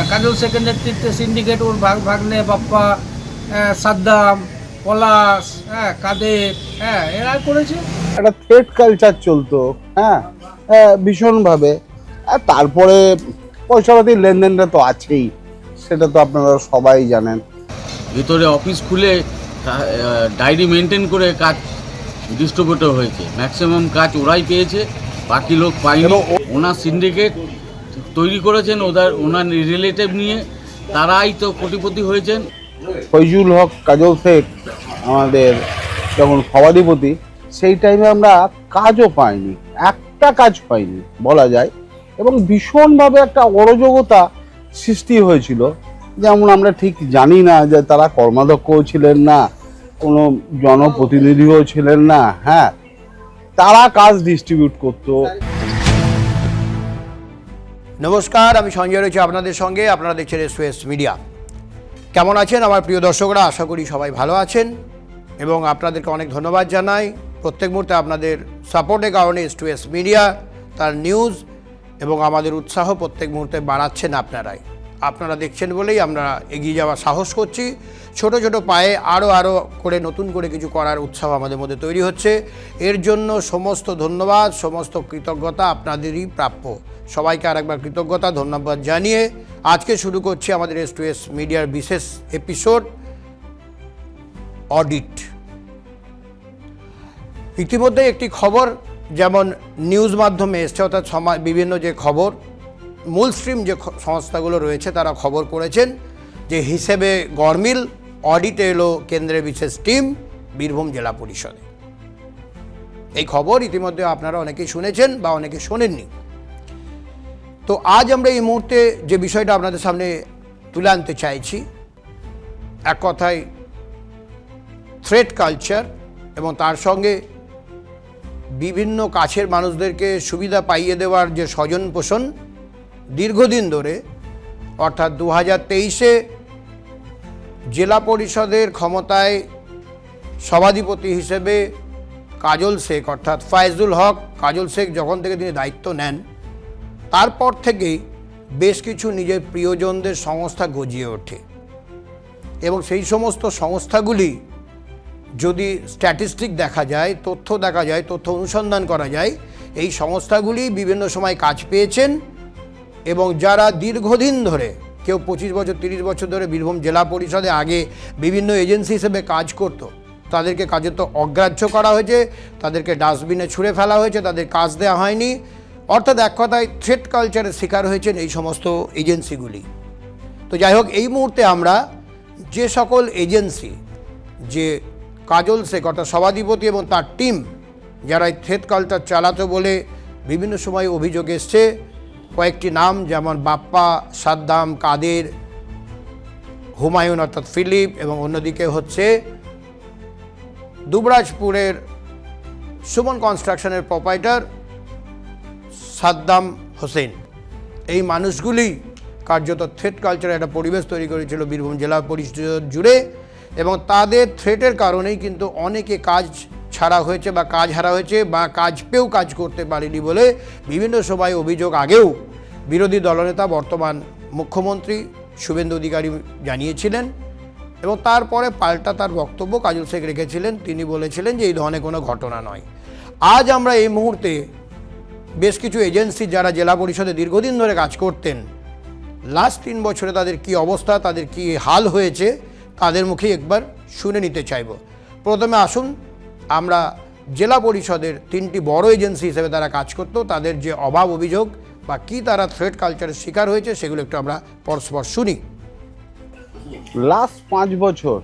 কাজল শেখের নেতৃত্বে সিন্ডিকেট, ওর ভাগ্নে বাপ্পা, সাদ্দাম, পলাশ, কাদের, এরা করেছে। একটা থ্রেড কালচার চলতো, ভীষণভাবে। আর তারপরে পয়সাপাতির লেনদেনটা তো আছেই, সেটা তো আপনারা সবাই জানেন। ভিতরে অফিস খুলে ডায়েরি মেনটেন করে কাজ ডিস্ট্রিবিউটর হয়েছে, ম্যাক্সিমাম কাজ ওরাই পেয়েছে, বাকি লোক পায়নি। ওনার সিন্ডিকেট তৈরি করেছেন ওনার রিলেটিভ নিয়ে, তারাই তো কোটিপতি হয়েছেন। ফয়জুল হক কাজল শেখ আমাদের যখন সভাধিপতি, সেই টাইমে আমরা কাজও পাইনি, একটা কাজ পাইনি বলা যায়, এবং ভীষণভাবে একটা অরাজকতা সৃষ্টি হয়েছিল। যেমন আমরা ঠিক জানি না যে তারা কর্মাধ্যক্ষও ছিলেন না, কোনো জনপ্রতিনিধিও ছিলেন না, তারা কাজ ডিস্ট্রিবিউট করতো। নমস্কার, আমি সঞ্জয় রয়েছি আপনাদের সঙ্গে। আপনারা দেখছেন এসওএস মিডিয়া। কেমন আছেন আমার প্রিয় দর্শকরা? আশা করি সবাই ভালো আছেন এবং আপনাদেরকে অনেক ধন্যবাদ জানাই প্রত্যেক মুহূর্তে আপনাদের সাপোর্টের কারণে। এসওএস মিডিয়া তার নিউজ এবং আমাদের উৎসাহ প্রত্যেক মুহূর্তে বাড়াচ্ছেন আপনারা দেখছেন বলেই আমরা এগিয়ে যাওয়ার সাহস করছি। ছোট ছোট পায়ে আরও করে নতুন করে কিছু করার উৎসাহ আমাদের মধ্যে তৈরি হচ্ছে। এর জন্য সমস্ত ধন্যবাদ, সমস্ত কৃতজ্ঞতা আপনাদেরই প্রাপ্য। সবাইকে আরেকবার কৃতজ্ঞতা ধন্যবাদ জানিয়ে আজকে শুরু করছি আমাদের এসওএস মিডিয়ার বিশেষ এপিসোড অডিট। ইতিমধ্যে একটি খবর যেমন নিউজ মাধ্যমে এসছে, অর্থাৎ বিভিন্ন যে খবর মূল স্ট্রিম যে সংস্থাগুলো রয়েছে তারা খবর করেছেন যে হিসেবে গরমিল অডিটে এলো কেন্দ্রের বিশেষ টিম বীরভূম জেলা পরিষদে। এই খবর ইতিমধ্যে আপনারা অনেকেই শুনেছেন বা অনেকে শোনেননি। তো আজ আমরা এই মুহূর্তে যে বিষয়টা আপনাদের সামনে তুলে আনতে চাইছি, এক কথায় থ্রেড কালচার এবং তার সঙ্গে বিভিন্ন কাছের মানুষদেরকে সুবিধা পাইয়ে দেওয়ার যে স্বজন পোষণ দীর্ঘদিন ধরে, অর্থাৎ 2023-এ জেলা পরিষদের ক্ষমতায় সভাধিপতি হিসেবে কাজল শেখ, অর্থাৎ ফয়জুল হক কাজল শেখ যখন থেকে তিনি দায়িত্ব নেন, তারপর থেকেই বেশ কিছু নিজের প্রিয়জনদের সংস্থা গজিয়ে ওঠে এবং সেই সমস্ত সংস্থাগুলি যদি স্ট্যাটিস্টিক দেখা যায়, তথ্য অনুসন্ধান করা যায়, এই সংস্থাগুলি বিভিন্ন সময় কাজ পেয়েছেন এবং যারা দীর্ঘদিন ধরে, কেউ 25 বছর 30 বছর ধরে বীরভূম জেলা পরিষদে আগে বিভিন্ন এজেন্সি হিসেবে কাজ করত, তাদেরকে কাজে তো অগ্রাহ্য করা হয়েছে, তাদেরকে ডাস্টবিনে ছুঁড়ে ফেলা হয়েছে, তাদের কাজ দেওয়া হয়নি। অর্থাৎ এক কথায় থ্রেড কালচারের শিকার হয়েছেন এই সমস্ত এজেন্সিগুলি। তো যাই হোক, এই মুহূর্তে আমরা যে সকল এজেন্সি, যে কাজল শেখ অর্থাৎ সভাধিপতি এবং তার টিম যারা এই থ্রেড কালচার চালাতো বলে বিভিন্ন সময় অভিযোগ এসছে, কয়েকটি নাম যেমন বাপ্পা, সাদ্দাম, কাদের, হুমায়ুন অর্থাৎ ফিলিপ, এবং অন্যদিকে হচ্ছে দুবরাজপুরের সুমন কনস্ট্রাকশনের প্রোপাইটার সাদ্দাম হোসেন। এই মানুষগুলি কার্যত থ্রেড কালচারের একটা পরিবেশ তৈরি করেছিল বীরভূম জেলা পরিষদ জুড়ে এবং তাদের থ্রেটের কারণেই কিন্তু অনেকে কাজ ছাড়া হয়েছে বা কাজ হারা হয়েছে বা কাজ পেয়েও কাজ করতে পারেনি বলে বিভিন্ন সময় অভিযোগ আগেও বিরোধী দলনেতা বর্তমান মুখ্যমন্ত্রী শুভেন্দু অধিকারী জানিয়েছিলেন এবং তারপরে পাল্টা তার বক্তব্য কাজল শেখ রেখেছিলেন। তিনি বলেছিলেন যে এই ধরনের কোনো ঘটনা নয়। আজ আমরা এই মুহূর্তে বেশ কিছু এজেন্সি যারা জেলা পরিষদে দীর্ঘদিন ধরে কাজ করতেন, লাস্ট 3 বছরে তাদের কি অবস্থা, তাদের কি হাল হয়েছে, তাদের মুখে একবার শুনে নিতে চাইব। প্রথমে আসুন আমরা জেলা পরিষদের 3টি বড় এজেন্সি হিসেবে তারা কাজ করত, তাদের যে অভাব অভিযোগ বা কি তারা থ্রেড কালচারের শিকার হয়েছে সেগুলো একটু আমরা পরস্পর শুনি। লাস্ট 5 বছর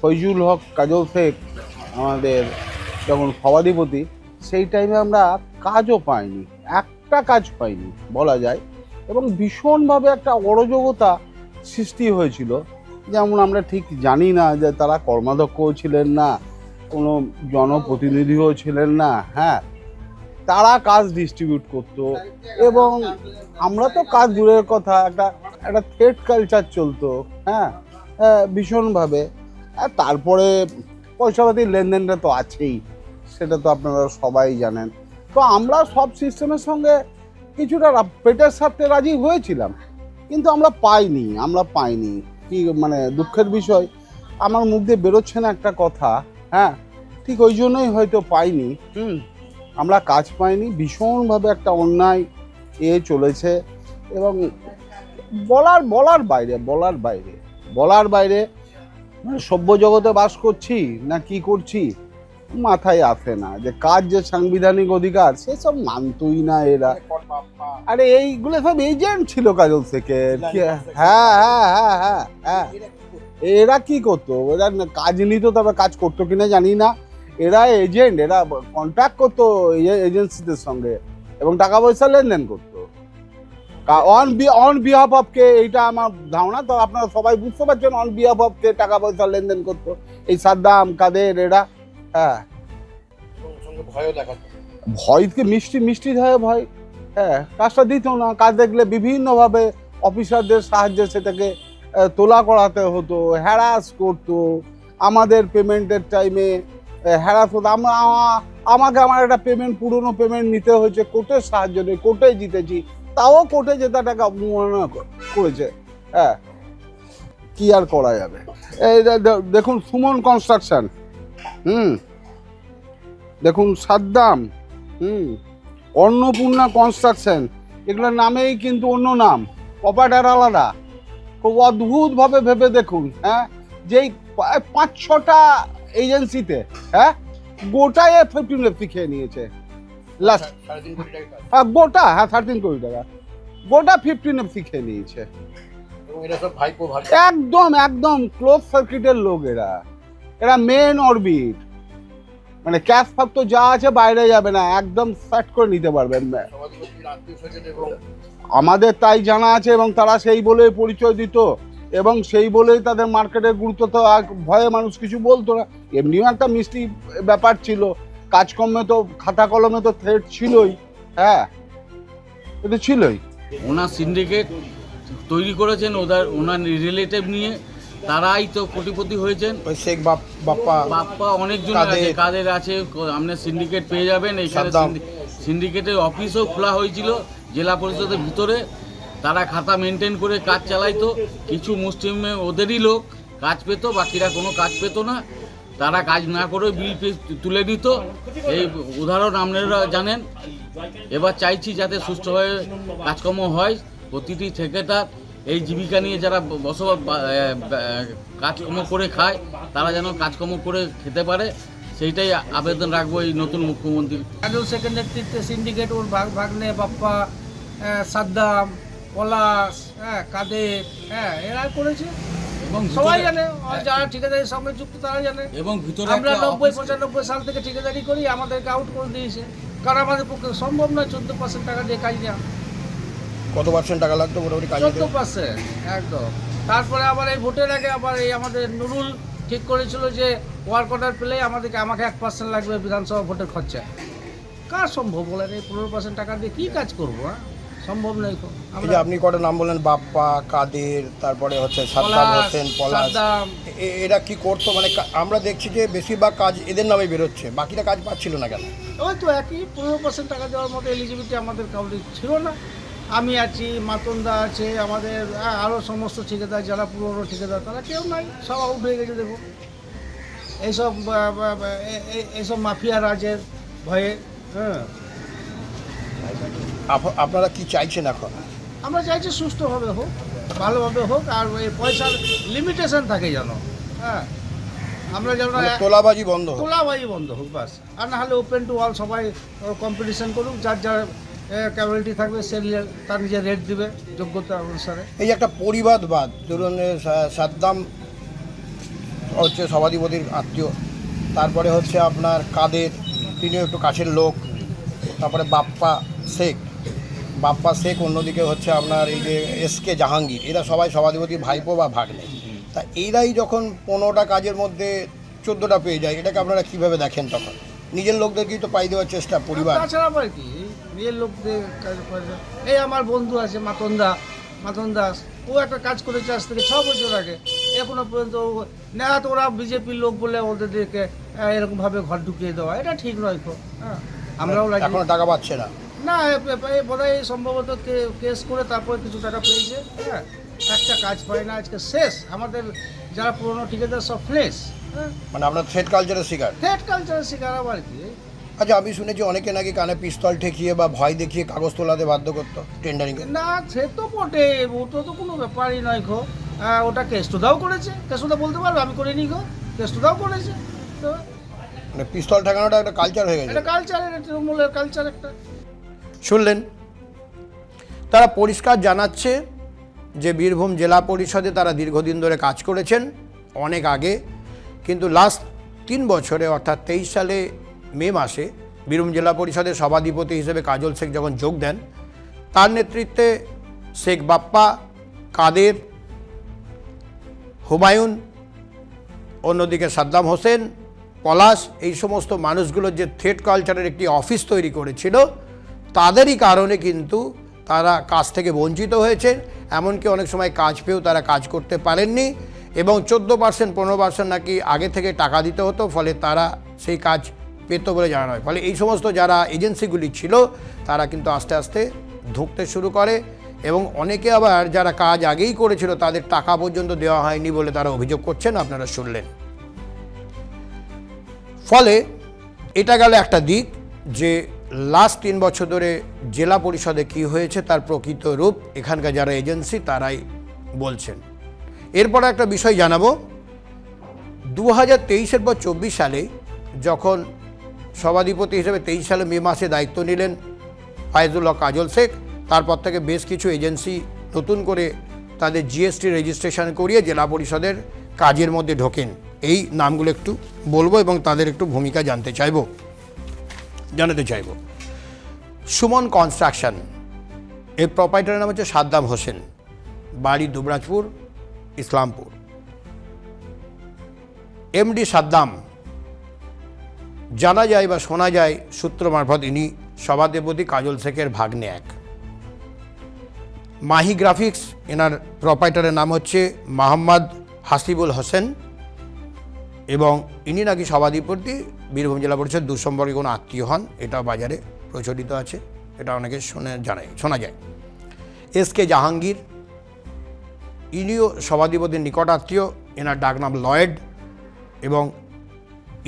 ফয়জুল হক কাজল শেখ আমাদের যখন সভাধিপতি, সেই টাইমে আমরা কাজও পাইনি, একটা কাজ পাইনি বলা যায়, এবং ভীষণভাবে একটা অরাজকতা সৃষ্টি হয়েছিল। যেমন আমরা ঠিক জানি না যে তারা কর্মাধ্যক্ষও ছিলেন না, কোনো জনপ্রতিনিধিও ছিলেন না, তারা কাজ ডিস্ট্রিবিউট করতো এবং আমরা তো কাজ দূরের কথা, একটা থ্রেড কালচার চলতো ভীষণভাবে। আর তারপরে পয়সাপাতির লেনদেনটা তো আছেই, সেটা তো আপনারা সবাই জানেন। তো আমরা সব সিস্টেমের সঙ্গে কিছুটা পেটের স্বার্থে রাজি হয়েছিলাম, কিন্তু আমরা পাইনি কি মানে দুঃখের বিষয়, আমার মুখ দিয়ে বেরোচ্ছে না একটা কথা, হ্যাঁ ঠিক ওই জন্যই হয়তো পাইনি। আমরা কাজ পাইনি, ভীষণভাবে একটা অন্যায় চলেছে এবং বলার বাইরে মানে সভ্য জগতে বাস করছি না কি করছি মাথায় আসে না, যে কাজ যে সাংবিধানিক অধিকার সেসব মানতই না এরা। আরে এইগুলো সব এজেন্ট ছিল কাজল থেকে। হ্যাঁ এরা কি করতো, এরা কাজ নিত, তবে কাজ করতো কিনা জানি না। এরা এজেন্ট, এরা কন্ট্যাক্ট করতো এজেন্সিদের সঙ্গে এবং টাকা পয়সা লেনদেন করতো অন বিহাফ অফ কে, এইটা আমার ধারণা। তো আপনারা সবাই বুঝতে পারছেন অন বিহাফ অফ কে টাকা পয়সা লেনদেন করতো, এই সাদ্দাম কাদের এরা। হ্যাঁ ভয়কে মিষ্টি হয় ভয়। হ্যাঁ কাজটা দিত না, কাজ দেখলে বিভিন্নভাবে অফিসারদের সাহায্যে সেটাকে তোলা করাতে হতো, হ্যারাস করতো, আমাদের পেমেন্টের টাইমে হ্যারাস হতো। আমাকে আমার একটা পুরনো পেমেন্ট নিতে হয়েছে, কোর্টের সাহায্য নেই, কোর্টে জিতেছি, তাও কোর্টে যেতে টাকা অবমাননা করেছে। হ্যাঁ কি আর করা যাবে। এই দেখুন সুমন কনস্ট্রাকশন, দেখুন সাদ্দাম, অন্নপূর্ণা কনস্ট্রাকশন, এগুলোর নামেই কিন্তু অন্য নাম, প্রপার্টার আলাদা। খুব অদ্ভুতভাবে ভেবে দেখুন, হ্যাঁ যেই 5-6টা এজেন্সিতে হ্যাঁ গোটায় 15 খেয়ে নিয়েছে লাস্ট। গোটা 3.5 কোটি টাকা, গোটা 15 খেয়ে নিয়েছে। একদম ক্লোজ সার্কিটের লোক এরা মেন অরবিট, মানে ক্যাশ ফাক তো যা আছে বাইরে যাবে না, একদম সেট করে নিতে পারবেন। আমাদের তাই জানা আছে এবং তারা সেই বলেই পরিচয় দিত এবং সেই বলেই তাদের মার্কেটের গুরুত্ব তো ভয়ে মানুষ কিছু বলতো না। এমনিও একটা মিষ্টি ব্যাপার ছিল, কাজকর্মে তো খাতা কলমে তো থ্রেট ছিলই। হ্যাঁ এটা ছিলই। ওনার সিন্ডিকেট তৈরি করেছেন ওনার রিলেটিভ নিয়ে, তারাই তো কোটিপতি হয়েছেন। শেখ বাপ্পা অনেকজন আছে, কাদের আছে, আপনার সিন্ডিকেট পেয়ে যাবেন। এইখানে সিন্ডিকেটের অফিসও খোলা হয়েছিল জেলা পরিষদের ভিতরে, তারা খাতা মেনটেন করে কাজ চালাইতো। কিছু মুসলিমে ওদেরই লোক কাজ পেত, বাকিরা কোনো কাজ পেত না, তারা কাজ না করে বিল তুলে দিত। এই উদাহরণ আপনারা জানেন। এবার চাইছি যাতে সুষ্ঠুভাবে কাজকর্ম হয়, প্রতিটি ঠিকাদার এই জীবিকা নিয়ে যারা বসবাস কাজকর্ম করে খায় তারা যেন কাজকর্ম করে খেতে পারে, সেইটাই আবেদন রাখবো এই নতুন মুখ্যমন্ত্রী। কাজল শেখের নেতৃত্বে সিন্ডিকেট, ওর ভাগ্নে বাপ্পা, সাদ্দাম, পলাশ, হ্যাঁ কাদের, হ্যাঁ এরা করেছে এবং সবাই জানে, যারা ঠিকাদারির সঙ্গে যুক্ত তারা জানে। এবং ভিতরে আমরা 90-95 সাল থেকে ঠিকাদারি করি, আমাদেরকে আউট করে দিয়েছে, কারণ আমাদের পক্ষে সম্ভব নয় 14% টাকা দিয়ে কাজ নেওয়া। কত % টাকা লাগতো মোটামুটি কাজ? 14% একদম। তারপরে আবার এই ভোটের আগে আবার এই আমাদের নুরুল ঠিক করেছিল যে ওয়ার্ক অর্ডার পেলে আমাকে 1% লাগবে বিধানসভা ভোটের খরচা। কার সম্ভব বলেন এই 15% টাকা দিয়ে কী কাজ করবো? হ্যাঁ সম্ভব নয়। আপনি কটা নাম বললেন, বাপ্পা, কাদের, তারপরে হচ্ছে সাদ্দাম হোসেন, পলাশ, এরা কি করতো? মানে আমরা দেখছি যে বেশিরভাগ কাজ এদের নামে বেরোচ্ছে, বাকিরা কাজ পাচ্ছিল না কেন? ওই তো একই 15% টাকা দেওয়ার মতো এলিজিবিলিটি আমাদের কাউরি ছিল না। আমি আছি, মাতন্দা আছে, আমাদের আরও সমস্ত ঠিকাদার যারা পুরনো ঠিকাদার তারা কেউ নাই, সব আউট হয়ে গেছে। দেখুন এইসব মাফিয়া রাজের ভয়ে। হ্যাঁ আপনারা কি চাইছেন এখন? আমরা চাইছি সুষ্ঠুভাবে হোক, ভালোভাবে হোক, আর এই পয়সার লিমিটেশন থাকে যেন। হ্যাঁ আমরা যেন তোলাবাজি বন্ধ হোক বাস। আর না হলে ওপেন টু অল, সবাই কম্পিটিশন করুক, যার যার ক্যাপাবিলিটি থাকবে সে তার নিজের রেট দিবে যোগ্যতা অনুসারে। এই একটা পরিবাদবাদ, ধরুন সাদ্দাম হচ্ছে সভাধিপতির আত্মীয়, তারপরে হচ্ছে আপনার কাদের, তিনিও একটু কাছের লোক, তারপরে বাপ্পা শেখ, অন্যদিকে হচ্ছে আপনার এই যে SK জাহাঙ্গীর, এরা সবাই সভাধিপতির ভাইপো বা ভাগ্নে। তা এইরাই যখন 15টা কাজের মধ্যে 14টা পেয়ে যায়, এটাকে আপনারা কীভাবে দেখেন? তখন নিজের লোকদেরকেই তো পাই দেওয়ার চেষ্টা পরিবার, তাছাড়া আবার কি নিজের লোকদের কাজ। এই আমার বন্ধু আছে মাতন দাস, ও একটা কাজ করেছে আজ থেকে 6 বছর আগে, এখনো পর্যন্ত নেওয়া। তো ওরা বিজেপির লোক বলে ওদেরকে এরকমভাবে ঘর ঢুকিয়ে দেওয়া, এটা ঠিক নয়। তো হ্যাঁ আমরাও এখনো টাকা পাচ্ছে না। না বোধহয় সম্ভবত কেস করে তারপরে কিছু টাকা পেয়েছে। হ্যাঁ, একটা কাজ পায় না, আজকে শেষ। আমাদের যারা পুরনো ঠিকাদার সব ফ্রেশ। হ্যাঁ, মানে আপনার থ্রেড কালচারের শিকার। থ্রেড কালচারের শিকার আবার কি। আচ্ছা, আমি শুনেছি অনেকে নাকি কানে পিস্তল ঠেকিয়ে বা ভয় দেখিয়ে কাগজ তোলাতে বাধ্য করতো টেন্ডারিংয়ে। না, সে তো বটে, ওটা তো কোনো ব্যাপারই নয় গো। ওটা কেষ্টদাও করেছে, কেষ্টদা বলতে পারবে আমি করিনি গো, কেষ্টদাও করেছে। তো মানে পিস্তল ঠেকানোটা একটা কালচার হয়ে গেছে। এটা কালচারের, তৃণমূলের কালচার একটা। শুনলেন, তারা পরিষ্কার জানাচ্ছে যে বীরভূম জেলা পরিষদে তারা দীর্ঘদিন ধরে কাজ করেছেন অনেক আগে, কিন্তু লাস্ট 3 বছরে অর্থাৎ 23 সালে মে মাসে বীরভূম জেলা পরিষদের সভাধিপতি হিসেবে কাজল শেখ যখন যোগ দেন, তার নেতৃত্বে শেখ বাপ্পা, কাদের, হুমায়ুন, অন্যদিকে সাদ্দাম হোসেন, পলাশ, এই সমস্ত মানুষগুলোর যে থ্রেড কালচারের একটি অফিস তৈরি করেছিল, তাদেরই কারণে কিন্তু তারা কাজ থেকে বঞ্চিত হয়েছে। এমনকি অনেক সময় কাজ পেয়েও তারা কাজ করতে পারেননি, এবং 14% 15% নাকি আগে থেকে টাকা দিতে হতো, ফলে তারা সেই কাজ পেত বলে জানানো হয়। ফলে এই সমস্ত যারা এজেন্সিগুলি ছিল তারা কিন্তু আস্তে আস্তে ধুঁকতে শুরু করে, এবং অনেকে আবার যারা কাজ আগেই করেছিল তাদের টাকা পর্যন্ত দেওয়া হয়নি বলে তারা অভিযোগ করছেন, আপনারা শুনলেন। ফলে এটা গেল একটা দিক যে লাস্ট 3 বছর ধরে জেলা পরিষদে কী হয়েছে তার প্রকৃত রূপ এখানকার যারা এজেন্সি তারাই বলছেন। এরপরে একটা বিষয় জানাবো, 2023-এর পর 24 সালে যখন সভাধিপতি হিসেবে 23 সালে মে মাসে দায়িত্ব নিলেন ফায়জুল হক কাজল শেখ, তারপর থেকে বেশ কিছু এজেন্সি নতুন করে তাদের জিএসটি রেজিস্ট্রেশন করিয়ে জেলা পরিষদের কাজের মধ্যে ঢোকেন। এই নামগুলো একটু বলবো এবং তাদের একটু ভূমিকা জানাতে চাইব। সুমন কনস্ট্রাকশন, এর প্রপাইটারের নাম হচ্ছে সাদ্দাম হোসেন, বাড়ি দুবরাজপুর, ইসলামপুর। এমডি সাদ্দাম, জানা যায় বা শোনা যায় সূত্র মারফত ইনি সভাধিপতি কাজল শেখের ভাগ্নে এক। মাহি গ্রাফিক্স, এনার প্রপাইটারের নাম হচ্ছে মোহাম্মদ হাসিবুল হোসেন, এবং ইনি নাকি সভাধিপতি বীরভূম জেলা পরিষদ দূর সম্পর্কে কোনো আত্মীয় হন, এটা বাজারে প্রচলিত আছে, এটা অনেকে শোনা যায়। এসকে জাহাঙ্গীর, ইনিও সভাধিপতির নিকট আত্মীয়, এনার ডাকনাম লয়েড, এবং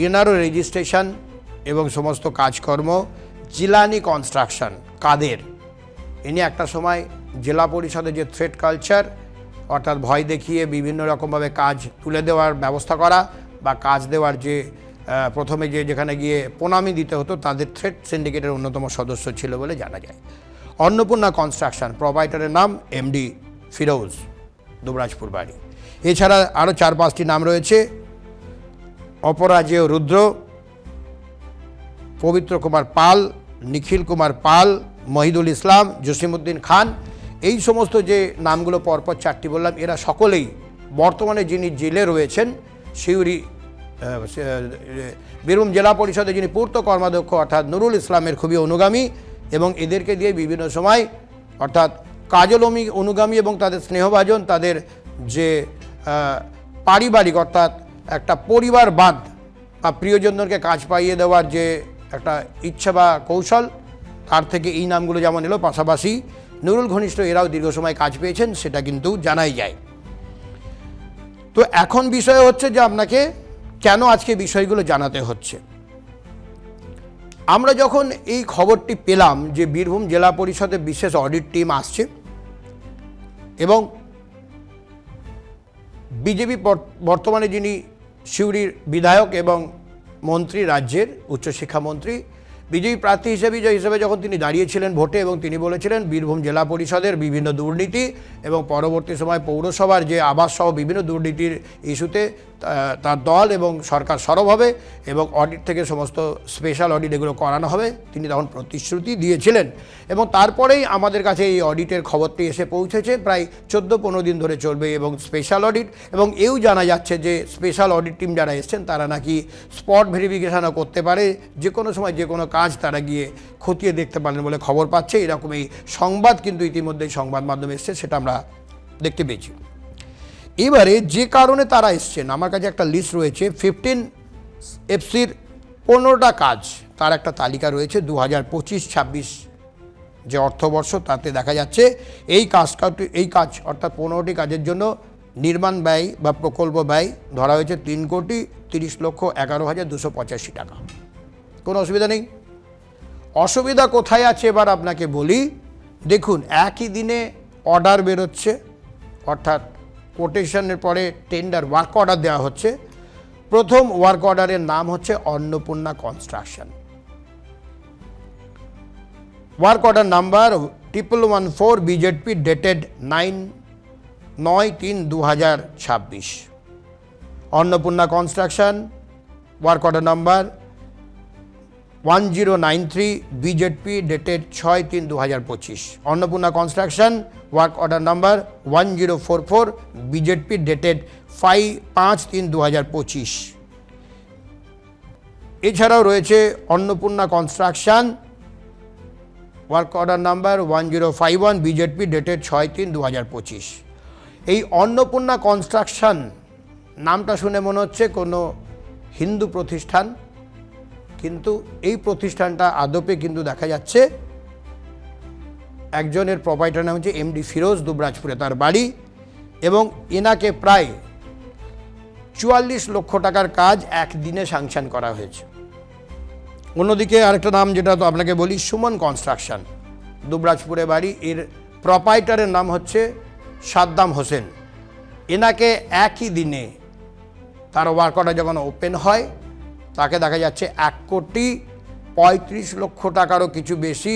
এনারও রেজিস্ট্রেশন এবং সমস্ত কাজকর্ম। জিলানি কনস্ট্রাকশন, কাদের, ইনি একটা সময় জেলা পরিষদের যে থ্রেড কালচার অর্থাৎ ভয় দেখিয়ে বিভিন্ন রকমভাবে কাজ তুলে দেওয়ার ব্যবস্থা করা বা কাজ দেওয়ার যে প্রথমে যেখানে গিয়ে প্রণামী দিতে হতো, তাদের থ্রেড সিন্ডিকেটের অন্যতম সদস্য ছিল বলে জানা যায়। অন্নপূর্ণা কনস্ট্রাকশন, প্রোপাইটারের নাম এমডি ফিরোজ, দুবরাজপুর বাড়ি। এছাড়া আরও 4-5টি নাম রয়েছে, অপরাজেয় রুদ্র, পবিত্র কুমার পাল, নিখিল কুমার পাল, মহিদুল ইসলাম, জসিমউদ্দিন খান। এই সমস্ত যে নামগুলো পরপর 4টি বললাম, এরা সকলেই বর্তমানে যিনি জেলে রয়েছেন সিউড়ি বীরভূম জেলা পরিষদে যিনি পূর্ত কর্মাধ্যক্ষ অর্থাৎ নুরুল ইসলামের খুবই অনুগামী, এবং এদেরকে দিয়ে বিভিন্ন সময় অর্থাৎ কাজল অনুগামী এবং তাদের স্নেহভাজন, তাদের যে পারিবারিক অর্থাৎ একটা পরিবারবাদ বা প্রিয়জনদেরকে কাজ পাইয়ে দেওয়ার যে একটা ইচ্ছা বা কৌশল, তার থেকে এই নামগুলো যেমন এলো, পাশাপাশি নুরুল ঘনিষ্ঠ এরাও দীর্ঘ সময় কাজ পেয়েছেন, সেটা কিন্তু জানাই যায়। তো এখন বিষয় হচ্ছে যে আপনাকে কেন আজকে বিষয়গুলো জানাতে হচ্ছে। আমরা যখন এই খবরটি পেলাম যে বীরভূম জেলা পরিষদে বিশেষ অডিট টিম আসছে, এবং বিজেপি বর্তমানে যিনি সিউড়ির বিধায়ক এবং মন্ত্রী, রাজ্যের উচ্চশিক্ষামন্ত্রী, বিজেপি প্রার্থী হিসেবে যখন তিনি দাঁড়িয়েছিলেন ভোটে, এবং তিনি বলেছিলেন বীরভূম জেলা পরিষদের বিভিন্ন দুর্নীতি এবং পরবর্তী সময় পৌরসভার যে আবাস সহ বিভিন্ন দুর্নীতির ইস্যুতে তার দল এবং সরকার সরব হবে এবং অডিট থেকে সমস্ত স্পেশাল অডিট এগুলো করানো হবে, তিনি তখন প্রতিশ্রুতি দিয়েছিলেন। এবং তারপরেই আমাদের কাছে এই অডিটের খবরটি এসে পৌঁছেছে, প্রায় 14-15 দিন ধরে চলবে এবং স্পেশাল অডিট। এবং এও জানা যাচ্ছে যে স্পেশাল অডিট টিম যারা এসছেন তারা নাকি স্পট ভেরিফিকেশনও করতে পারে, যে কোনো সময় যে কোনো কাজ তারা গিয়ে খতিয়ে দেখতে পারেন বলে খবর পাচ্ছে। এরকম এই সংবাদ কিন্তু ইতিমধ্যেই সংবাদ মাধ্যমে এসছে, সেটা আমরা দেখতে পেয়েছি। এবারে যে কারণে তারা এসছেন, আমার কাছে একটা লিস্ট রয়েছে 15 এফসির 15টা কাজ, তার একটা তালিকা রয়েছে 2025-26 যে অর্থবর্ষ তাতে দেখা যাচ্ছে এই কাজ অর্থাৎ 15টি কাজের জন্য নির্মাণ ব্যয় বা প্রকল্প ব্যয় ধরা হয়েছে 3,30,11,285 টাকা। কোনো অসুবিধা নেই। অসুবিধা কোথায় আছে এবার আপনাকে বলি। দেখুন, একই দিনে অর্ডার বেরোচ্ছে, অর্থাৎ কোটেশনের পরে টেন্ডার ওয়ার্ক অর্ডার দেওয়া হচ্ছে। প্রথম ওয়ার্ক অর্ডারের নাম হচ্ছে Annapurna construction. Work order number 1114 BJP dated 9/3/2026। Annapurna construction work order number 1093 BJP dated 6/3/2025। Annapurna construction work order number 1044 BJP dated 5/3/2025। এছাড়াও রয়েছে Annapurna construction work order number 1051 BJP dated 6/3/2025। এই অন্নপূর্ণা কনস্ট্রাকশন নামটা শুনে মনে হচ্ছে কোনো হিন্দু প্রতিষ্ঠান, কিন্তু এই প্রতিষ্ঠানটা আদপে কিন্তু দেখা যাচ্ছে একজনের প্রোপাইটার নাম হচ্ছে এমডি ফিরোজ, দুবরাজপুরে তার বাড়ি, এবং এনাকে প্রায় 44 লক্ষ টাকার কাজ একদিনে স্যাংশন করা হয়েছে। অন্যদিকে আরেকটা নাম যেটা তো আপনাকে বলি, সুমন কনস্ট্রাকশন, দুবরাজপুরে বাড়ি, এর প্রোপাইটারের নাম হচ্ছে সাদ্দাম হোসেন। এনাকে একই দিনে তার ওয়ার্ক অর্ডার যখন ওপেন হয় তাকে দেখা যাচ্ছে 1,35 লক্ষ টাকারও কিছু বেশি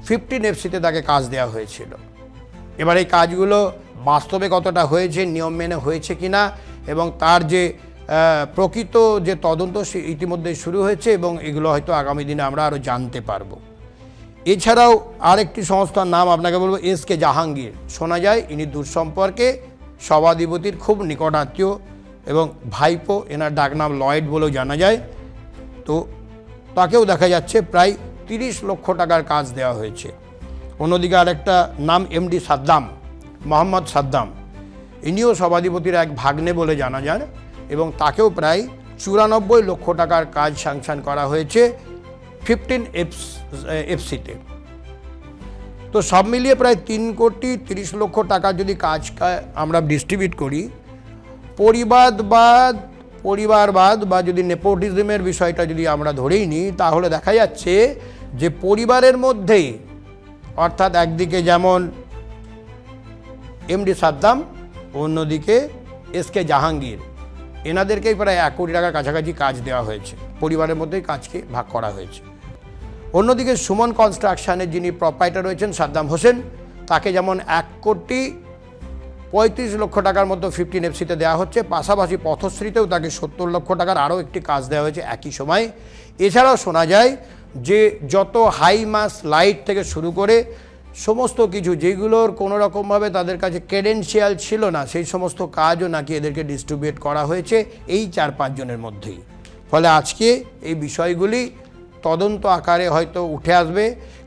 15 এফসিতে তাকে কাজ দেওয়া হয়েছিল। এবার এই কাজগুলো বাস্তবে কতটা হয়েছে, নিয়ম মেনে হয়েছে কিনা, এবং তার যে প্রকৃত যে তদন্ত সে ইতিমধ্যে শুরু হয়েছে, এবং এগুলো হয়তো আগামী দিনে আমরা আরও জানতে পারবো। এছাড়াও আরেকটি সংস্থার নাম আপনাকে বলবো, এসকে জাহাঙ্গীর। শোনা যায় ইনি দূর সম্পর্কে সভাধিপতির খুব নিকটাত্মীয় এবং ভাইপো, এনার ডাকনাম লয়েড বলেও জানা যায়। তো তাকেও দেখা যাচ্ছে প্রায় 30 লক্ষ টাকার কাজ দেওয়া হয়েছে। অন্যদিকে আরেকটা নাম এমডি সাদ্দাম, মোহাম্মদ সাদ্দাম, ইনিও সভাধিপতির এক ভাগ্নে বলে জানা যায়, এবং তাকেও প্রায় 94 লক্ষ টাকার কাজ স্যাংশন করা হয়েছে 15 এফসিতে। তো সব মিলিয়ে প্রায় 3,30 লক্ষ টাকা যদি কাজ আমরা ডিস্ট্রিবিউট করি, পরিবারবাদ বা যদি নেপোটিজমের বিষয়টা যদি আমরা ধরেই নিই, তাহলে দেখা যাচ্ছে যে পরিবারের মধ্যেই, অর্থাৎ একদিকে যেমন এমডি সাদ্দাম, অন্যদিকে এসকে জাহাঙ্গীর, এনাদেরকেই প্রায় 1 কোটি টাকার কাছাকাছি কাজ দেওয়া হয়েছে, পরিবারের মধ্যেই কাজকে ভাগ করা হয়েছে। অন্যদিকে সুমন কনস্ট্রাকশনের যিনি প্রোপাইটার রয়েছেন সাদ্দাম হোসেন, তাকে যেমন 1,35 লক্ষ টাকার মতো 15 এফসিতে দেওয়া হচ্ছে, পাশাপাশি পথশ্রীতেও তাকে 70 লক্ষ টাকার আরও একটি কাজ দেওয়া হয়েছে একই সময়। এছাড়াও শোনা যায় যে যত হাই মাস লাইট থেকে শুরু করে সমস্ত কিছু যেগুলোর কোনো রকমভাবে তাদের কাছে ক্রেডেনশিয়াল ছিল না, সেই সমস্ত কাজও নাকি এদেরকে ডিস্ট্রিবিউট করা হয়েছে এই 4-5 জনের মধ্যেই। ফলে আজকে এই বিষয়গুলি তদন্ত আকারে হয়তো উঠে আসবে,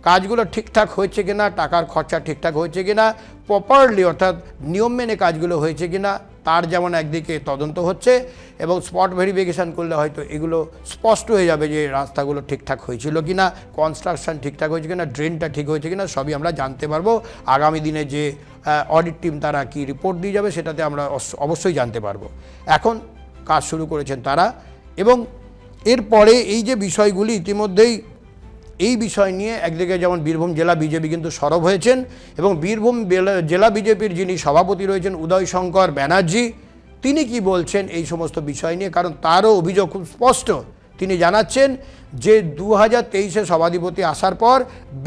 কাজগুলো ঠিকঠাক হয়েছে কিনা, টাকার খরচা ঠিকঠাক হয়েছে কিনা, প্রপারলি অর্থাৎ নিয়ম মেনে কাজগুলো হয়েছে কিনা, তার যেমন একদিকে তদন্ত হচ্ছে, এবং স্পট ভেরিফিকেশান করলে হয়তো এগুলো স্পষ্ট হয়ে যাবে যে রাস্তাগুলো ঠিকঠাক হয়েছিল কিনা, কনস্ট্রাকশন ঠিকঠাক হয়েছে কিনা, ড্রেনটা ঠিক হয়েছে কিনা, সবই আমরা জানতে পারবো। আগামী দিনে যে অডিট টিম তারা কি রিপোর্ট দিয়ে যাবে সেটাতে আমরা অবশ্যই জানতে পারবো। এখন কাজ শুরু করেছেন তারা, এবং এরপরে এই যে বিষয়গুলি ইতিমধ্যেই এই বিষয় নিয়ে একদিকে যেমন বীরভূম জেলা বিজেপি কিন্তু সরব হয়েছেন, এবং বীরভূম জেলা বিজেপির যিনি সভাপতি রয়েছেন উদয় শঙ্কর ব্যানার্জি, তিনি কি বলছেন এই সমস্ত বিষয় নিয়ে, কারণ তারও অভিযোগ খুব স্পষ্ট। তিনি জানাচ্ছেন যে 2023-এ সভাধিপতি আসার পর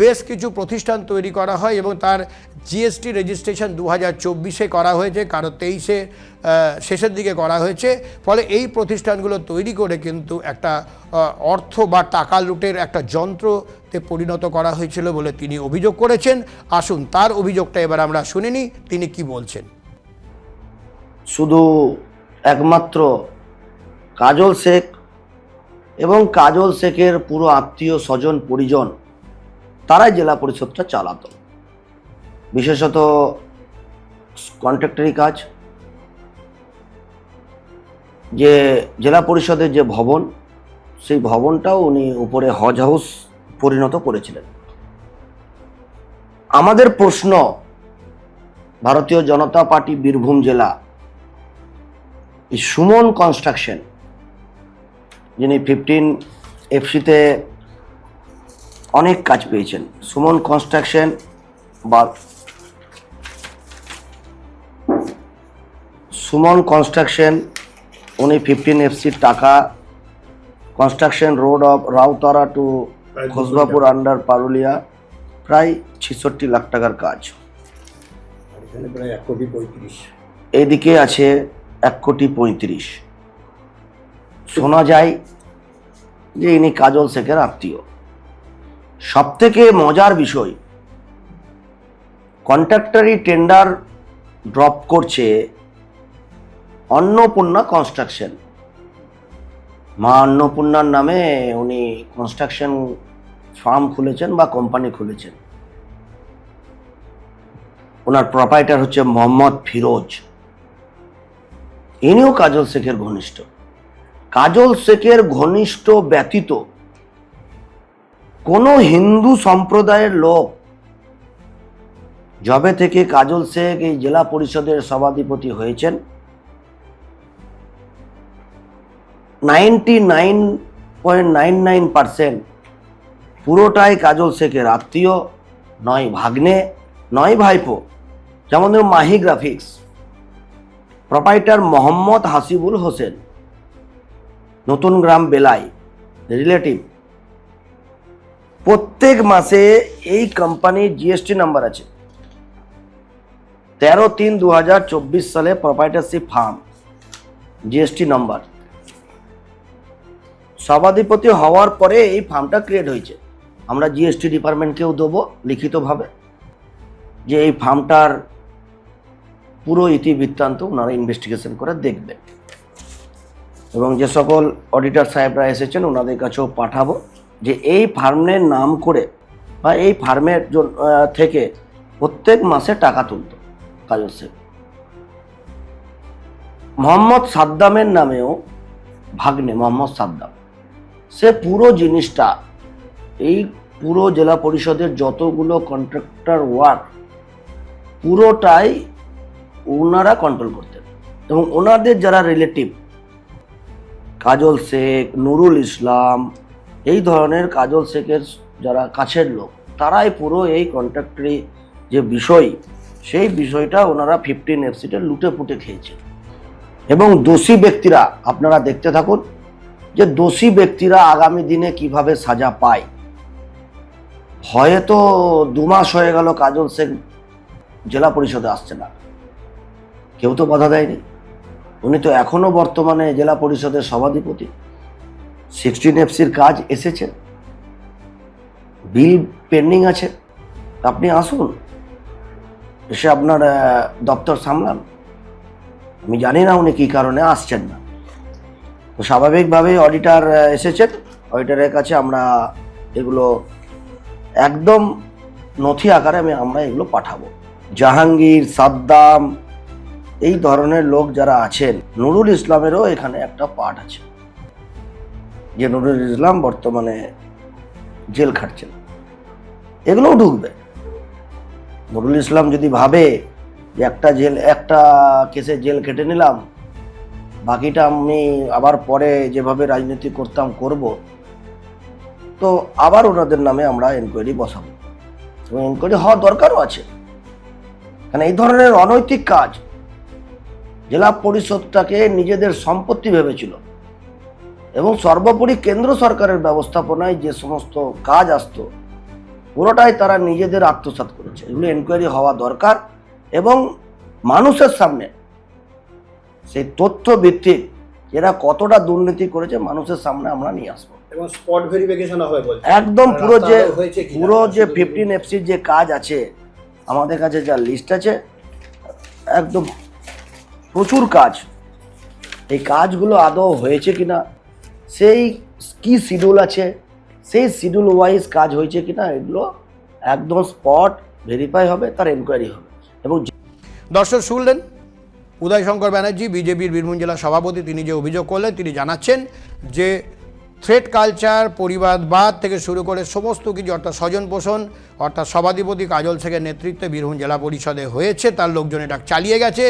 বেশ কিছু প্রতিষ্ঠান তৈরি করা হয়, এবং তার জিএসটি রেজিস্ট্রেশন 2024-এ করা হয়েছে, কারো 23-এ শেষের দিকে করা হয়েছে। ফলে এই প্রতিষ্ঠানগুলো তৈরি করে কিন্তু একটা অর্থ বা টাকা লুটের একটা যন্ত্রতে পরিণত করা হয়েছিল বলে তিনি অভিযোগ করেছেন। আসুন তার অভিযোগটা এবার আমরা শুনে নিই, তিনি কি বলছেন। শুধু একমাত্র কাজল শেখ এবং কাজল শেখের পুরো আত্মীয় স্বজন পরিজন তারাই জেলা পরিষদটা চালাতো, বিশেষত কন্ট্রাক্টরি কাজ। যে জেলা পরিষদের যে ভবন, সেই ভবনটাও উনি উপরে হজ হাউস পরিণত করেছিলেন। আমাদের প্রশ্ন, ভারতীয় জনতা পার্টি বীরভূম জেলা, এই সুমন কনস্ট্রাকশন, যিনি 15 এফসিতে অনেক কাজ পেয়েছেন, সুমন কনস্ট্রাকশন বা সুমন কনস্ট্রাকশন, উনি 15 এফসির টাকা construction road of Rautara to Khosbapur under Parulia, প্রায় 66 লাখ টাকার কাজ। এদিকে আছে 1,35,00,000। শোনা যায় যে ইনি কাজল শেখের আত্মীয়। সব থেকে মজার বিষয়, কন্ট্রাক্টরি টেন্ডার ড্রপ করছে অন্নপূর্ণা কনস্ট্রাকশন। মা অন্নপূর্ণার নামে উনি কনস্ট্রাকশন ফার্ম খুলেছেন বা কোম্পানি খুলেছেন। ওনার প্রোপাইটার হচ্ছে মোহাম্মদ ফিরোজ। ইনিও কাজল শেখের ঘনিষ্ঠ। কাজল শেখের ঘনিষ্ঠ ব্যতীত কোনো হিন্দু সম্প্রদায়ের লোক যবে থেকে কাজল শেখ এই জেলা পরিষদের সভাধিপতি হয়েছেন, 99.99% পুরোটাই কাজল শেখের আত্মীয়, নয় ভাগ্নে নয় ভাইপো। যেমন ধরুন মাহি গ্রাফিক্স, প্রোপাইটার মোহাম্মদ হাসিবুল হোসেন, নতুন গ্রাম বেলাই, রিলেটিভ। প্রত্যেক মাসে এই কোম্পানির জিএসটি নাম্বার আছে। 13/3/2024 সালে প্রোপাইটারশিপ ফার্ম জিএসটি নাম্বার। সভাধিপতি হওয়ার পরে এই ফার্মটা ক্রিয়েট হয়েছে। আমরা জিএসটি ডিপার্টমেন্টকেও দেবো লিখিতভাবে যে এই ফার্মটার পুরো ইতিবৃত্তান্ত ওনারা ইনভেস্টিগেশন করে দেখবেন, এবং যে সকল অডিটর সাহেবরা এসেছেন ওনাদের কাছেও পাঠাবো যে এই ফার্মের নাম করে বা এই ফার্মের থেকে প্রত্যেক মাসে টাকা তুলত কাজল শেখ। মোহাম্মদ সাদ্দামের নামেও ভাগ্নে মোহাম্মদ সাদ্দাম, সে পুরো জিনিসটা, এই পুরো জেলা পরিষদের যতগুলো কন্ট্রাক্টর ওয়ার্ক পুরোটাই ওনারা কন্ট্রোল করতেন। এবং ওনাদের যারা রিলেটিভ, কাজল শেখ, নুরুল ইসলাম, এই ধরনের কাজল শেখের যারা কাছের লোক, তারাই পুরো এই কন্ট্রাক্টরি যে বিষয়, সেই বিষয়টা ওনারা 15 এফসিতে লুটে পুটে খেয়েছে। এবং দোষী ব্যক্তিরা, আপনারা দেখতে থাকুন যে দোষী ব্যক্তিরা আগামী দিনে কিভাবে সাজা পায়। হয়তো 2 মাস হয়ে গেল কাজল শেখ জেলা পরিষদে আসছে না, কেউ তো বাধা দেয়নি। উনি তো এখনো বর্তমানে জেলা পরিষদের সভাধিপতি। 16 এফসির কাজ এসেছে, বিল পেন্ডিং আছে, আপনি আসুন, এসে আপনার দপ্তর সামলান। আমি জানি না উনি কী কারণে আসছেন না। তো স্বাভাবিকভাবেই অডিটর এসেছেন, অডিটরের কাছে আমরা এগুলো একদম নথি আকারে আমরা এগুলো পাঠাবো। জাহাঙ্গীর, সাদ্দাম, এই ধরনের লোক যারা আছেন, নুরুল ইসলামেরও এখানে একটা পার্ট আছে, যে নুরুল ইসলাম বর্তমানে জেল খাটছেন, এগুলোও ঢুকবে। নুরুল ইসলাম যদি ভাবে যে একটা কেসে জেল কেটে নিলাম, বাকিটা আমি আবার পরে যেভাবে রাজনীতি করতাম করব, তো আবার ওনাদের নামে আমরা এনকোয়ারি বসাবো, এবং এনকোয়ারি হওয়া দরকারও আছে। কারণ এই ধরনের অনৈতিক কাজ, জেলা পরিষদটাকে নিজেদের সম্পত্তি ভেবেছিল, এবং সর্বোপরি কেন্দ্র সরকারের ব্যবস্থাপনায় যে সমস্ত কাজ আসতো পুরোটাই তারা নিজেদের আত্মসাৎ করেছে। এগুলো এনকোয়ারি হওয়া দরকার, এবং মানুষের সামনে সেই তথ্য ভিত্তিক এরা কতটা দুর্নীতি করেছে মানুষের সামনে আমরা নিয়ে আসবো। এবং স্পট ভেরিফিকেশন হবে বলছে একদম পুরো যে 15 এফসির যে কাজ আছে, আমাদের কাছে যা লিস্ট আছে, একদম প্রচুর কাজ। এই কাজগুলো আদৌ হয়েছে কিনা, সেই কি শিডিউল আছে, সেই শিডিউল ওয়াইজ কাজ হয়েছে কিনা, এগুলো একদম স্পট ভেরিফাই হবে, তার এনকোয়ারি হবে। এবং দর্শক শুনলেন উদয় শঙ্কর ব্যানার্জি, বিজেপির বীরভূম জেলা সভাপতি, তিনি যে অভিযোগ করলেন, তিনি জানাচ্ছেন যে থ্রেড কালচার, পরিবারবাদ থেকে শুরু করে সমস্ত কিছু, অর্থাৎ স্বজন পোষণ, অর্থাৎ সভাধিপতি কাজল শেখের নেতৃত্বে বীরভূম জেলা পরিষদে হয়েছে, তার লোকজন এটা চালিয়ে গেছে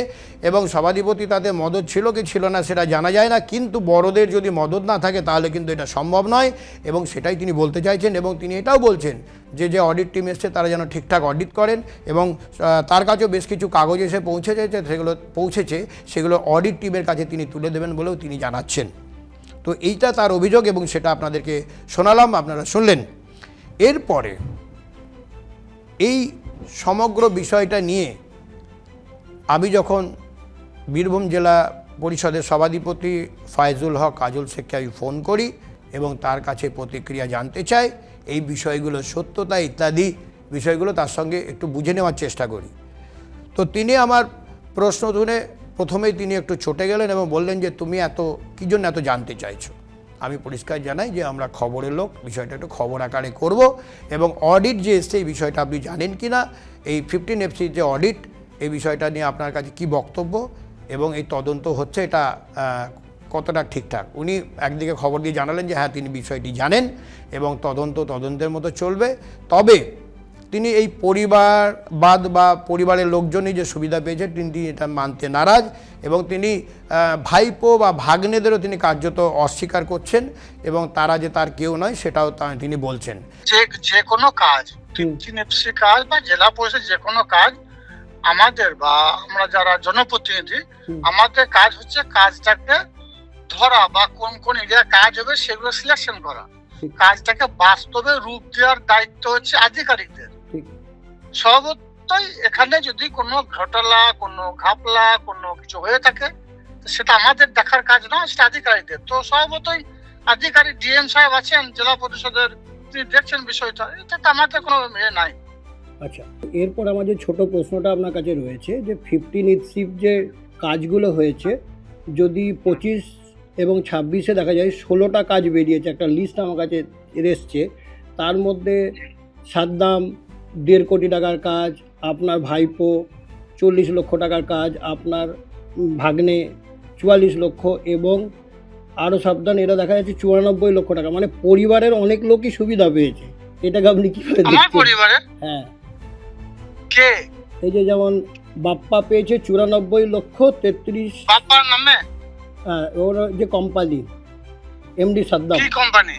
এবং সভাধিপতি তাতে মদত ছিল কি ছিল না সেটা জানা যায় না, কিন্তু বড়দের যদি মদত না থাকে তাহলে কিন্তু এটা সম্ভব নয় এবং সেটাই তিনি বলতে চাইছেন। এবং তিনি এটাও বলছেন যে যে অডিট টিম এসছে তারা যেন ঠিকঠাক অডিট করেন এবং তার কাছেও বেশ কিছু কাগজ এসে পৌঁছেছে সেগুলো অডিট টিমের কাছে তিনি তুলে দেবেন বলেও তিনি জানাচ্ছেন। তো এইটা তার অভিযোগ এবং সেটা আপনাদেরকে শোনালাম, আপনারা শুনলেন। এরপরে এই সমগ্র বিষয়টা নিয়ে আমি যখন বীরভূম জেলা পরিষদের সভাধিপতি ফায়জুল হক কাজল শেখকে আমি ফোন করি এবং তার কাছে প্রতিক্রিয়া জানতে চাই, এই বিষয়গুলো সত্যতা ইত্যাদি বিষয়গুলো তার সঙ্গে একটু বুঝে নেওয়ার চেষ্টা করি। তো তিনি আমার প্রশ্ন শুনে প্রথমেই তিনি একটু চটে গেলেন এবং বললেন যে তুমি কী জন্য এত জানতে চাইছো। আমি পরিষ্কার জানাই যে আমরা খবরের লোক, বিষয়টা একটু খবর আকারে করব এবং অডিট যে এসছে এই বিষয়টা আপনি জানেন কি না, এই 15FC যে অডিট এই বিষয়টা নিয়ে আপনার কাছে কি বক্তব্য এবং এই তদন্ত হচ্ছে এটা কতটা ঠিকঠাক। উনি একদিকে খবর দিয়ে জানালেন যে হ্যাঁ তিনি বিষয়টি জানেন এবং তদন্তের মতো চলবে, তবে তিনি এই পরিবারবাদ বা পরিবারের লোকজনই যে সুবিধা পেয়েছে তিনি এটা মানতে নারাজ এবং তিনি ভাইপো বা ভাগ্নেদেরও তিনি কার্যত অস্বীকার করছেন এবং তারা যে তার কেউ নয় সেটাও তিনি বলছেন। যে কোনো কাজ 15FC কাজ বা জেলা পরিষদ যে কোনো কাজ আমাদের বা আমরা যারা জনপ্রতিনিধি আমাদের কাজ হচ্ছে কাজটাকে ধরা বা কোন কোন এরিয়া কাজ হবে সেগুলো সিলেকশন করা, কাজটাকে বাস্তবে রূপ দেওয়ার দায়িত্ব হচ্ছে আধিকারিকদের। স্বভাবতই এখানে যদি কোনো ঘটনা, কোনো ঘাপলা, কোনো কিছু হয়ে থাকে সেটা আমাদের দেখার কাজ নয়, সেটা আধিকারিকদের। তো স্বভাবতই আধিকারিক ডিএম সাহেব আছেন জেলা পরিষদের, তিনি দেখছেন বিষয়টা, এটা আমাদের কোনো ইয়ে নাই। আচ্ছা, এরপর আমাদের ছোট প্রশ্নটা আপনার কাছে রয়েছে যে 15FC যে কাজগুলো হয়েছে, যদি 25 এবং 26-এ দেখা যায় 16টা কাজ বেরিয়েছে, একটা লিস্ট আমার কাছে এসছে, তার মধ্যে সাদ্দাম 1.5 কোটি টাকার কাজ, আপনার ভাইপো 40 লক্ষ টাকার কাজ, আপনার ভাগ্নে 44 লক্ষ এবং আরও সাবধান এরা দেখা যাচ্ছে 94 লক্ষ টাকা, মানে পরিবারের অনেক লোকই সুবিধা পেয়েছে। এটাকে আপনি কীভাবে আমার দেখছেন? পরিবারের হ্যাঁ, কে? এই যে যেমন বাপ্পা পেয়েছে 94 লক্ষ 33, বাপ্পার নামে? হ্যাঁ, ওর যে কোম্পানি এমডি সাদ্দাম, কি কোম্পানি?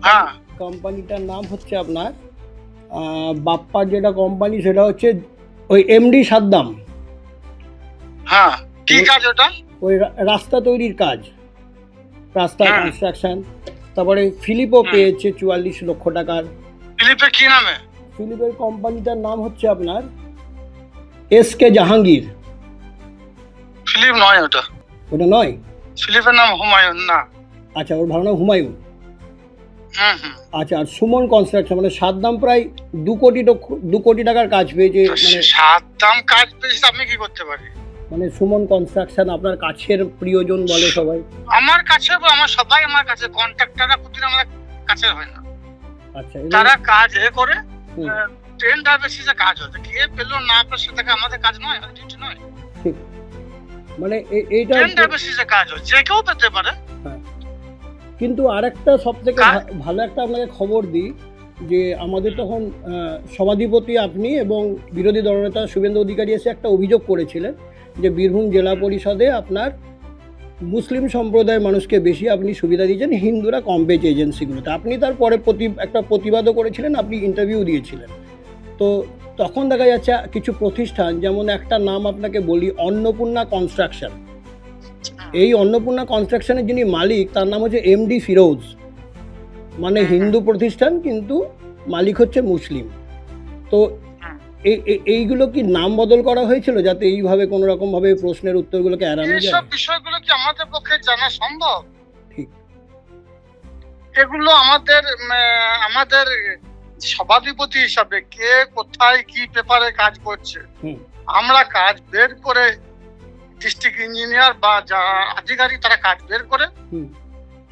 হ্যাঁ, কোম্পানিটার নাম হচ্ছে আপনার বাপ্পার যেটা কোম্পানি সেটা হচ্ছে ওই এমডি সাদ্দাম, হ্যাঁ, কি কাজ ওটা? ওই রাস্তা তৈরির কাজ, রাস্তা কনস্ট্রাকশন। তারপরে ফিলিপও পেয়েছে 44 লক্ষ টাকার। ফিলিপের কি নামে? ফিলিপের কোম্পানিটার নাম হচ্ছে আপনার SK জাহাঙ্গীর। ফিলিপ নয় ওটা, ওটা নয়? ফিলিপের নাম হুমায়ুন না। আচ্ছা, ওর ভালো নাম হুমায়ুন। হুম হুম। আচ্ছা, আর সুমন কনস্ট্রাকশন মানে সাদ্দাম প্রায় 2 কোটি টাকার কাজ পেয়েছে। মানে সাদ্দাম কাজ পেয়েছে, আমি কি করতে পারি? মানে সুমন কনস্ট্রাকশন আপনার কাছের প্রিয়জন বলে সবাই। আমার কাছে, আমার সবাই আমার কাছে, কন্ট্রাক্টররা প্রতিদিন আমার কাছে হয় না। আচ্ছা, তারা কাজ করে হুম। টেন্ডার বেসিসে কাজ হচ্ছে, কে পেলো না পেলো সেটাকে আমাদের কাজ নয়, ডিউটি নয়। ঠিক, মানে এইটা টেন্ডার বেসিসে কাজ হচ্ছে, যে কেউ পেতে পারে। কিন্তু আরেকটা সবথেকে ভালো একটা আপনাকে খবর দিই যে আমাদের তখন সভাধিপতি আপনি এবং বিরোধী দলনেতা শুভেন্দু অধিকারী এসে একটা অভিযোগ করেছিলেন যে বীরভূম জেলা পরিষদে আপনার মুসলিম সম্প্রদায়ের মানুষকে বেশি আপনি সুবিধা দিয়েছেন, হিন্দুরা কম পেয়েছে এজেন্সিগুলোতে। আপনি তারপরে একটা প্রতিবাদও করেছিলেন, আপনি ইন্টারভিউ দিয়েছিলেন। তো তখন দেখা যাচ্ছে কিছু প্রতিষ্ঠান, যেমন একটা নাম আপনাকে বলি, অন্নপূর্ণা কনস্ট্রাকশন। এই অন্নপূর্ণা কনস্ট্রাকশনের যিনি মালিক তার নাম হচ্ছে এমডি ফিরোজ, মানে হিন্দু প্রতিষ্ঠান কিন্তু মালিক হচ্ছে মুসলিম। তো এইগুলো কি নাম বদল করা হয়েছিল যাতে এইভাবে কোনো রকম ভাবে প্রশ্নের উত্তরগুলোকে এড়ানো যায়? এইসব বিষয়গুলো কি আমাদের পক্ষে জানা সম্ভব? ঠিক, এগুলো আমাদের সভাধিপতি হিসাবে কে কোথায় কি পেপারে কাজ করছে, আমরা কাজ বের করে ডিস্ট্রিক্ট ইঞ্জিনিয়ার বা যারা আধিকারিক তারা কাজ বের করে,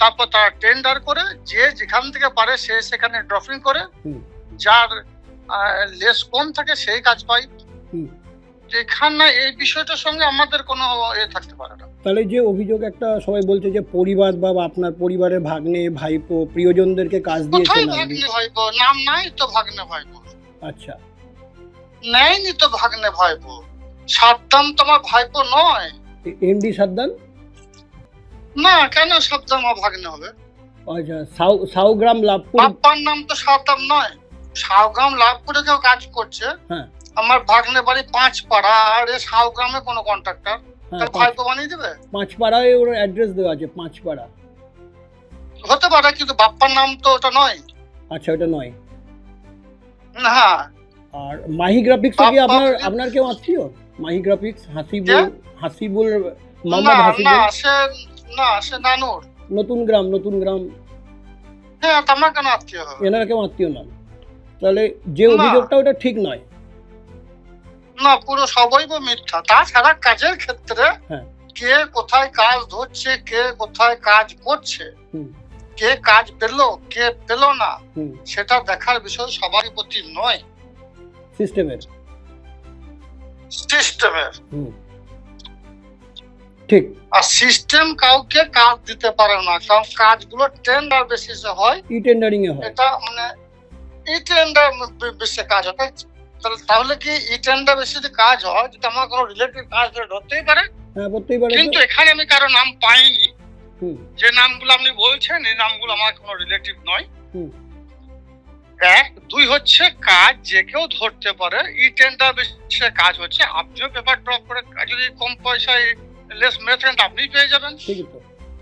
তারপর তারা টেন্ডার করে, যে যেখান থেকে পারে সে সেখানে ড্রপিং করে, যার লেস কম থাকে সেই কাজ পাই। এখানে এই বিষয়টার সঙ্গে আমাদের কোনো থাকতে পারে না। তাহলে যে অভিযোগ একটা সবাই বলছে যে পরিবার বা আপনার পরিবারের ভাগ্নে ভাইপো প্রিয়জনদেরকে কাজ কোথায় দিয়েছেন আপনি। ভাগ্নে ভাইপো? নাম নাই তো ভাগ্নে ভাইপো, আচ্ছা, নেয়নি তো ভাগ্নে ভাইপো। সাদ্দাম তোমার ভাইপো নয় এমডি সাদ্দাম? না, কেন সাদ্দাম আমার ভাগ্নে হবে? আচ্ছা, সাউগ্রাম লাভপুর। বাপ্পার নাম তো সাদ্দাম নয়। সাউগ্রাম লাভপুরে কেউ কাজ করছে, হ্যাঁ আমার ভাগ্নে বাড়ি 5 পাড়া, আর এ সাউগ্রামে কোনো কন্ট্রাক্টর, হ্যাঁ, তার ভাইপো বানিয়ে দেবে? 5 পাড়ায় ওর অ্যাড্রেস দেওয়া আছে, 5 পাড়া। হতে পারে, কিন্তু বাপ্পার নাম তো ওটা নয়। আচ্ছা, ওটা নয়। না, আর মাহি গ্রাফিক্স কি বাপ্পা- আপনার কেউ আত্মীয়? মাহি গ্রাফিক্স, হাসিবুল না, মোহাম্মদ হাসিবুল, না সে নানুর। নতুন গ্রাম। হ্যাঁ, আমার কেন আত্মীয় হবে? এনারা কেউ আত্মীয় নন। তাহলে যে না। অভিযোগটা ওটা ঠিক নয়। না, পুরো সবই মিথ্যা। তাছাড়া কাজের ক্ষেত্রে হ্যাঁ। কে কোথায় কাজ ধরছে, কে কোথায় কাজ করছে, হুম কে কাজ পেলো কে পেলো না, হুম সেটা দেখার বিষয় সবারই প্রতি নয়, সিস্টেমের। সিস্টেমের। হুম, ঠিক। আর সিস্টেম কাউকে কাজ দিতে পারে না, কারণ কাজগুলো টেন্ডার বেসিসে হয়। ই টেন্ডারিং এ হয়। এটা মানে ই টেন্ডার বেসিসে কাজ হয়। তাহলে কি ই টেন্ডার বেসিসে কাজ হয়, যদি আমার কোনো রিলেটিভ কাজ ধরে ধরতেই পারে। হ্যাঁ, করতেই পারে। কিন্তু এখানে আমি কারো নাম পাইনি। হুম যে নামগুলো আপনি বলছেন এই নামগুলো আমার কোনো রিলেটিভ নয়। হুম 1, 2 হচ্ছে কাজ যে কেউ ধরতে পারে। ই টেন্ডার বেসিসে কাজ হচ্ছে, আপনিও পেপার ড্রপ করে যদি কম পয়সায় লেস মেথড আপনি পেয়ে যাবেন। ঠিকই তো।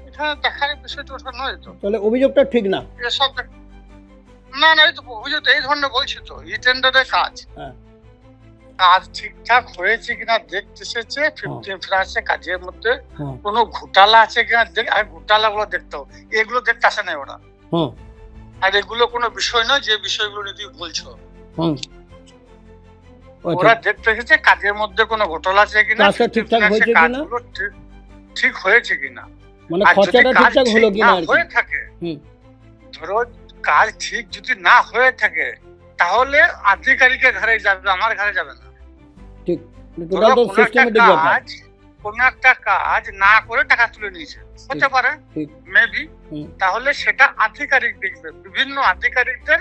এখানে দেখার বিষয়টা ওটা নয় তো। তাহলে অভিযোগটা ঠিক না। এসব না, এই তো অভিযোগ এই ধরনের বলছি তো, ই টেন্ডারের কাজ। হ্যাঁ। কাজ ঠিকঠাক হয়েছে কিনা দেখতে এসেছে, 15 ফ্রান্সে কাজের মধ্যে হ্যাঁ কোনো ঘোটালা আছে কিনা আর ঘোটালা গুলো দেখতে হবে, এগুলো দেখতে আসে না ওরা। হ্যাঁ আর এগুলো কোনো বিষয় নয় যে বিষয়গুলো নিয়ে তুমি বলছো। হ্যাঁ। ওরা দেখতে এসেছে কাজের মধ্যে কোনো ঘোটালা আছে কিনা, কাজটা ঠিকঠাক হয়েছে কিনা? কাজগুলো ঠিক হয়েছে কিনা। মানে আর যদি খরচাটা কাজ ঠিকঠাক হলো ঠিক কিনা না আর কি। হয়ে থাকে, হুম ধরো কাজ ঠিক যদি না হয়ে থাকে, তাহলে আধিকারিকের ঘরে যাবে, আমার ঘরে যাবে না। ঠিক। ধরো টোটাল তো কোনো একটা সিস্টেমেটিক ব্যাপার। কাজ, কোনো একটা কাজ না করে টাকা তুলে নিয়েছে, হতে পারে ঠিক। মেবি, হুম। তাহলে সেটা আধিকারিক দেখবে। বিভিন্ন আধিকারিকদের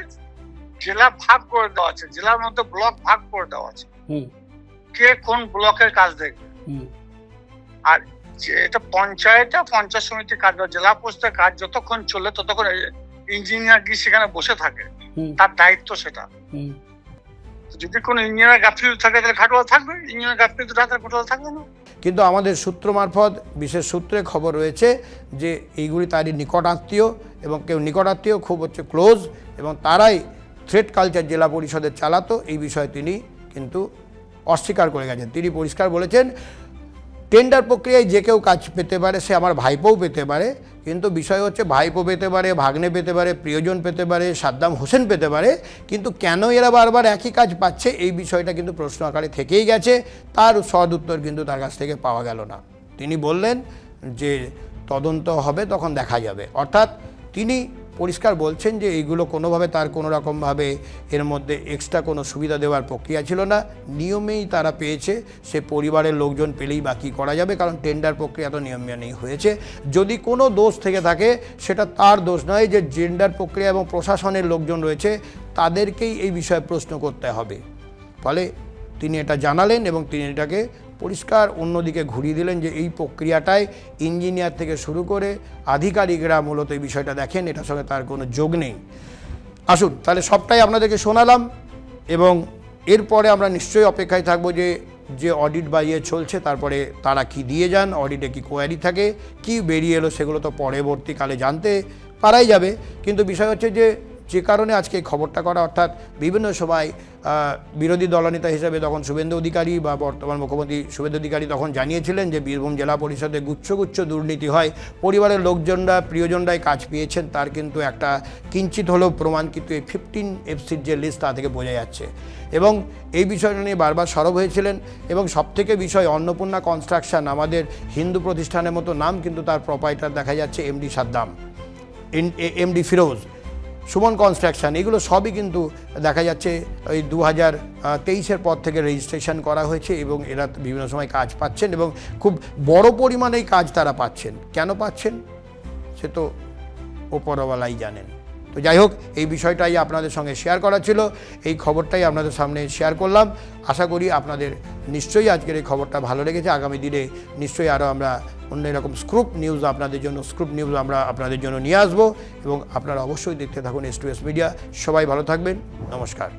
জেলা ভাগ করে দেওয়া আছে, জেলার মধ্যে ব্লক ভাগ করে দেওয়া আছে, হুম কে কোন ব্লকের কাজ দেখবে। হুম আর এটা পঞ্চায়েত সমিতির কাজ বা জেলা পরিষদের কাজ যতক্ষণ চলে ততক্ষণ ইঞ্জিনিয়ার গিয়ে সেখানে বসে থাকে, হুম তার দায়িত্ব সেটা। হুম। যদি কোনো ইঞ্জিনিয়ার গাফিলতি থাকে তাহলে ঘাটওয়াল থাকবে, ইঞ্জিনিয়ার গাফিলতি থাকে তাহলে ঘাটওয়াল থাকবে না। কিন্তু আমাদের সূত্র মারফত বিশেষ সূত্রে খবর রয়েছে যে এইগুলি তারই নিকট আত্মীয়, এবং কেউ নিকট আত্মীয় খুব হচ্ছে ক্লোজ, এবং তারাই থ্রেড কালচার জেলা পরিষদের চালাতো। এই বিষয়ে তিনি কিন্তু অস্বীকার করে গেছেন। তিনি পরিষ্কার বলেছেন টেন্ডার প্রক্রিয়ায় যে কেউ কাজ পেতে পারে, সে আমার ভাইপোও পেতে পারে, কিন্তু বিষয় হচ্ছে ভাইপো পেতে পারে, ভাগ্নে পেতে পারে, প্রিয়জন পেতে পারে, সাদ্দাম হোসেন পেতে পারে, কিন্তু কেন এরা বারবার একই কাজ পাচ্ছে এই বিষয়টা কিন্তু প্রশ্ন আকারে থেকেই গেছে। তার সদ উত্তর কিন্তু তার কাছ থেকে পাওয়া গেল না। তিনি বললেন যে তদন্ত হবে, তখন দেখা যাবে। অর্থাৎ তিনি পরিষ্কার বলছেন যে এইগুলো কোনোভাবে তার কোনো রকমভাবে এর মধ্যে এক্সট্রা কোনো সুবিধা দেওয়ার প্রক্রিয়া ছিল না, নিয়মেই তারা পেয়েছে। সে পরিবারের লোকজন পেলেই বা কী করা যাবে, কারণ টেন্ডার প্রক্রিয়া তো নিয়ম মেনেই হয়েছে। যদি কোনো দোষ থেকে থাকে সেটা তার দোষ নয়, যে টেন্ডার প্রক্রিয়া এবং প্রশাসনের লোকজন রয়েছে তাদেরকেই এই বিষয়ে প্রশ্ন করতে হবে। ফলে তিনি এটা জানালেন এবং তিনি এটাকে পরিষ্কার অন্যদিকে ঘুরিয়ে দিলেন যে এই প্রক্রিয়াটায় ইঞ্জিনিয়ার থেকে শুরু করে আধিকারিকরা মূলত এই বিষয়টা দেখেন, এটার সঙ্গে তার কোনো যোগ নেই। আসুন তাহলে সবটাই আপনাদেরকে শোনালাম, এবং এরপরে আমরা নিশ্চয়ই অপেক্ষায় থাকবো যে অডিট বা ইয়ে চলছে তারপরে তারা কি দিয়ে যান, অডিটে কি কোয়ারি থাকে, কি বেরিয়ে এলো, সেগুলো তো পরবর্তীকালে জানতে পারাই যাবে। কিন্তু বিষয় হচ্ছে যে কারণে আজকে এই খবরটা করা, অর্থাৎ বিভিন্ন সময় বিরোধী দলনেতা হিসেবে তখন শুভেন্দু অধিকারী বা বর্তমান মুখ্যমন্ত্রী শুভেন্দু অধিকারী তখন জানিয়েছিলেন যে বীরভূম জেলা পরিষদে গুচ্ছ দুর্নীতি হয়, পরিবারের লোকজনরা প্রিয়জনরাই কাজ পেয়েছেন, তার কিন্তু একটা কিঞ্চিত হলেও প্রমাণ কিন্তু এই 15 এফসির যে লিস্ট তা থেকে বোঝা যাচ্ছে। এবং এই বিষয়টা নিয়ে বারবার সরব হয়েছিলেন। এবং সবথেকে বিষয় অন্নপূর্ণা কনস্ট্রাকশন, আমাদের হিন্দু প্রতিষ্ঠানের মতো নাম, কিন্তু তার প্রোপাইটার দেখা যাচ্ছে MD Saddam, MD Firoz. Suman construction, এগুলো সবই কিন্তু দেখা যাচ্ছে ওই 2023-এর পর থেকে রেজিস্ট্রেশন করা হয়েছে এবং এরা বিভিন্ন সময় কাজ পাচ্ছেন এবং খুব বড় পরিমাণেই কাজ তারা পাচ্ছেন। কেন পাচ্ছেন সে তো ওপরওয়ালাই জানেন। তো যাই হোক, এই বিষয়টাই আপনাদের সঙ্গে শেয়ার করা ছিল, এই খবরটাই আপনাদের সামনে শেয়ার করলাম। আশা করি আপনাদের নিশ্চয়ই আজকের এই খবরটা ভালো লেগেছে। আগামী দিনে নিশ্চয়ই আরও আমরা অন্য এরকম স্ক্রুপ নিউজ আমরা আপনাদের জন্য নিয়ে আসবো এবং আপনারা অবশ্যই দেখতে থাকুন S2S মিডিয়া। সবাই ভালো থাকবেন, নমস্কার।